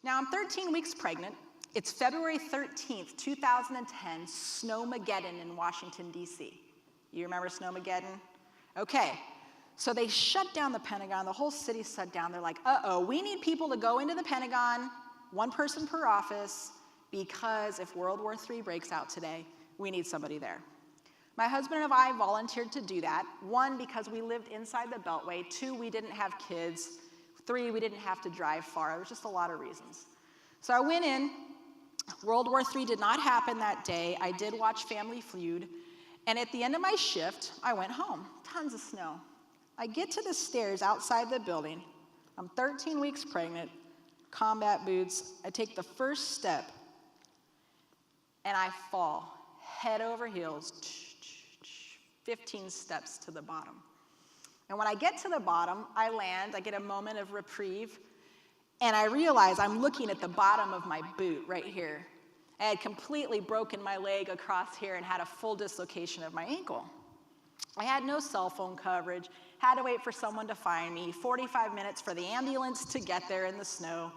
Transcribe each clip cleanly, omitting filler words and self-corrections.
Now, I'm 13 weeks pregnant. It's February 13th, 2010, Snowmageddon in Washington, D.C. You remember Snowmageddon? Okay, so they shut down the Pentagon. The whole city shut down. They're like, uh-oh, we need people to go into the Pentagon, one person per office, because if World War III breaks out today, we need somebody there. My husband and I volunteered to do that. One, because we lived inside the Beltway. Two, we didn't have kids. Three, we didn't have to drive far. There was just a lot of reasons. So I went in. World War III did not happen that day. I did watch Family Feud. And at the end of my shift, I went home. Tons of snow. I get to the stairs outside the building. I'm 13 weeks pregnant, combat boots. I take the first step, and I fall head over heels, 15 steps to the bottom. And when I get to the bottom, I land, I get a moment of reprieve, and I realize I'm looking at the bottom of my boot right here. I had completely broken my leg across here and had a full dislocation of my ankle. I had no cell phone coverage, had to wait for someone to find me, 45 minutes for the ambulance to get there in the snow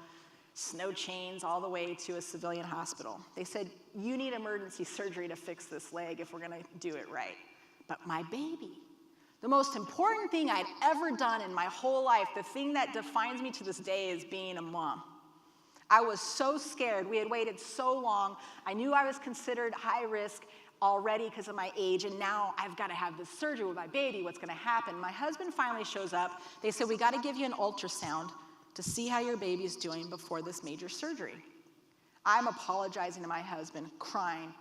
chains all the way to a civilian hospital. They said, you need emergency surgery to fix this leg if we're gonna do it right. But my baby, the most important thing I'd ever done in my whole life, the thing that defines me to this day, is being a mom. I was so scared. We had waited so long. I knew I was considered high risk already because of my age, and now I've got to have this surgery with my baby. What's going to happen? My husband finally shows up. They said, we got to give you an ultrasound to see how your baby's doing before this major surgery. I'm apologizing to my husband, crying.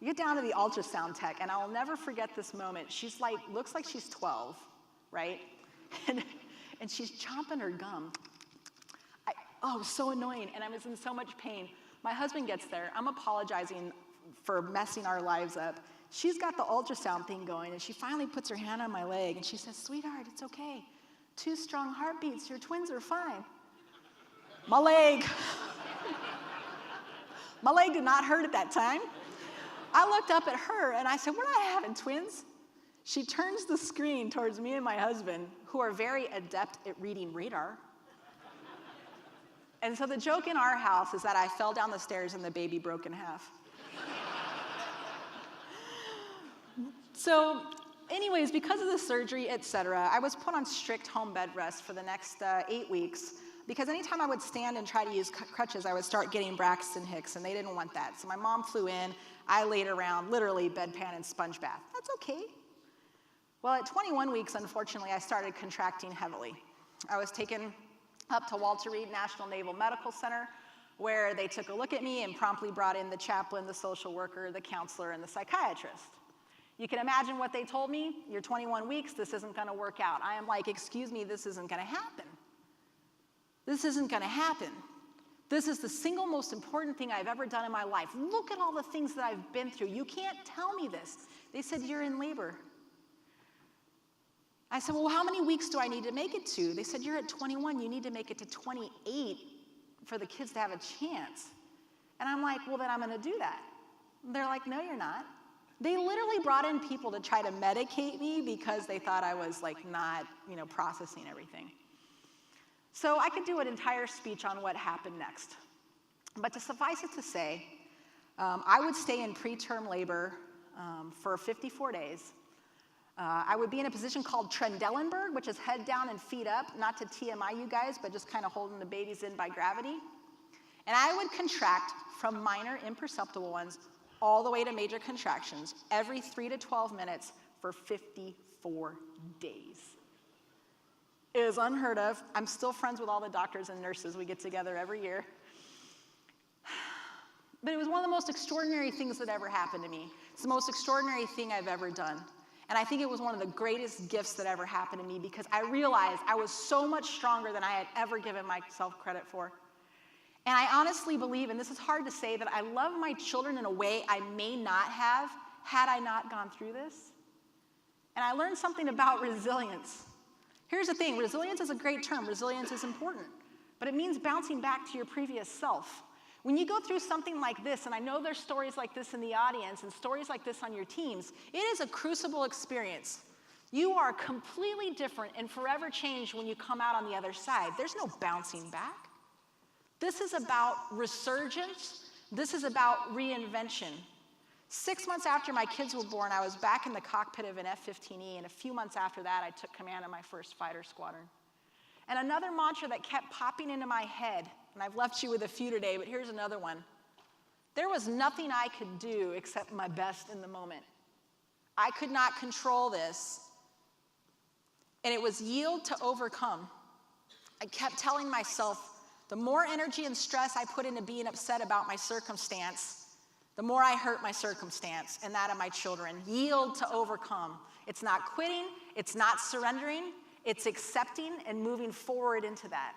We get down to the ultrasound tech, and I'll never forget this moment. She's like, looks like she's 12, right? And she's chomping her gum. Oh, it was so annoying, and I was in so much pain. My husband gets there. I'm apologizing for messing our lives up. She's got the ultrasound thing going, and she finally puts her hand on my leg, and she says, sweetheart, it's okay. 2 strong heartbeats. Your twins are fine. My leg. My leg did not hurt at that time. I looked up at her, and I said, we're not having twins. She turns the screen towards me and my husband, who are very adept at reading radar. And so the joke in our house is that I fell down the stairs and the baby broke in half. So anyways, because of the surgery, et cetera, I was put on strict home bed rest for the next 8 weeks, because anytime I would stand and try to use crutches, I would start getting Braxton Hicks, and they didn't want that. So my mom flew in. I laid around, literally bedpan and sponge bath. That's okay. Well, at 21 weeks, unfortunately, I started contracting heavily. I was taken up to Walter Reed National Naval Medical Center, where they took a look at me and promptly brought in the chaplain, the social worker, the counselor, and the psychiatrist. You can imagine what they told me. You're 21 weeks, this isn't gonna work out. I am like, excuse me, this isn't gonna happen. This isn't gonna happen. This is the single most important thing I've ever done in my life. Look at all the things that I've been through. You can't tell me this. They said, you're in labor. I said, well, how many weeks do I need to make it to? They said, you're at 21, you need to make it to 28 for the kids to have a chance. And I'm like, well, then I'm gonna do that. They're like, no, you're not. They literally brought in people to try to medicate me because they thought I was like not, processing everything. So I could do an entire speech on what happened next. But to suffice it to say, I would stay in preterm labor for 54 days. I would be in a position called Trendelenburg, which is head down and feet up, not to TMI you guys, but just kind of holding the babies in by gravity. And I would contract from minor imperceptible ones all the way to major contractions every 3 to 12 minutes for 54 days. It is unheard of. I'm still friends with all the doctors and nurses. We get together every year. But it was one of the most extraordinary things that ever happened to me. It's the most extraordinary thing I've ever done. And I think it was one of the greatest gifts that ever happened to me, because I realized I was so much stronger than I had ever given myself credit for. And I honestly believe, and this is hard to say, that I love my children in a way I may not have had I not gone through this. And I learned something about resilience. Here's the thing, resilience is a great term. Resilience is important. But it means bouncing back to your previous self. When you go through something like this, and I know there's stories like this in the audience and stories like this on your teams, it is a crucible experience. You are completely different and forever changed when you come out on the other side. There's no bouncing back. This is about resurgence. This is about reinvention. 6 months after my kids were born, I was back in the cockpit of an F-15E, and a few months after that, I took command of my first fighter squadron. And another mantra that kept popping into my head, and I've left you with a few today, but here's another one. There was nothing I could do except my best in the moment. I could not control this, and it was yield to overcome. I kept telling myself, the more energy and stress I put into being upset about my circumstance, the more I hurt my circumstance and that of my children. Yield to overcome. It's not quitting, it's not surrendering, it's accepting and moving forward into that.